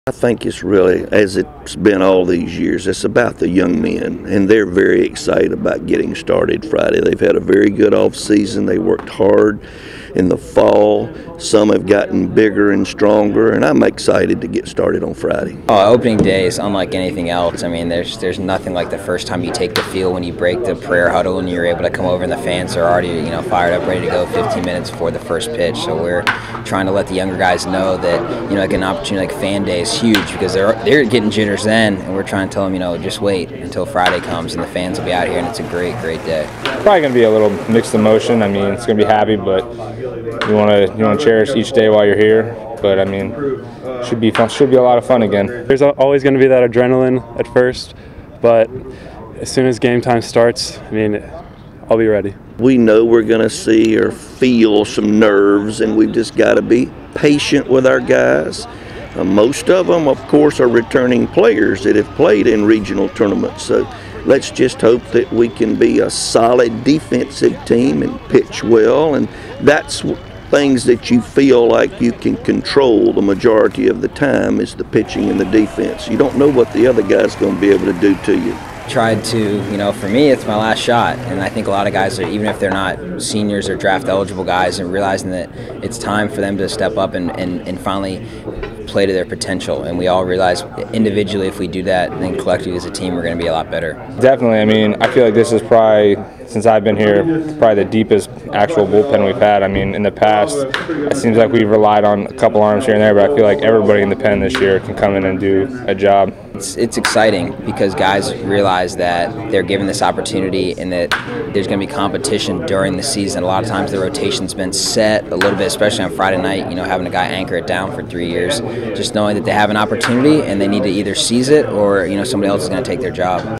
I think it's really, as it's been all these years, it's about the young men, and they're very excited about getting started Friday. They've had a very good off season. They worked hard in the fall. Some have gotten bigger and stronger, and I'm excited to get started on Friday. Opening day is unlike anything else. I mean, there's nothing like the first time you take the field when you break the prayer huddle and you're able to come over and the fans are already fired up, ready to go 15 minutes before the first pitch. So we're trying to let the younger guys know that like an opportunity like fan day is huge because they're getting jitters then, and we're trying to tell them just wait until Friday comes and the fans will be out here and it's a great day. Probably going to be a little mixed emotion. I mean, it's going to be happy, but you want to cherish each day while you're here. But I mean, should be fun. Should be a lot of fun again. There's always going to be that adrenaline at first, but as soon as game time starts, I mean, I'll be ready. We know we're going to see or feel some nerves, and we've just got to be patient with our guys. Most of them, of course, are returning players that have played in regional tournaments. So let's just hope that we can be a solid defensive team and pitch well, and that's things that you feel like you can control the majority of the time is the pitching and the defense. You don't know what the other guy's going to be able to do to you. Tried to, for me, it's my last shot, and I think a lot of guys are, even if they're not seniors or draft eligible guys, and realizing that it's time for them to step up and finally play to their potential. And we all realize individually if we do that, then collectively as a team we're going to be a lot better. Definitely. I mean, I feel like this is probably, since I've been here, probably the deepest actual bullpen we've had. I mean, in the past, it seems like we've relied on a couple arms here and there, but I feel like everybody in the pen this year can come in and do a job. It's exciting because guys realize that they're given this opportunity and that there's going to be competition during the season. A lot of times the rotation's been set a little bit, especially on Friday night, having a guy anchor it down for 3 years, just knowing that they have an opportunity and they need to either seize it or somebody else is going to take their job.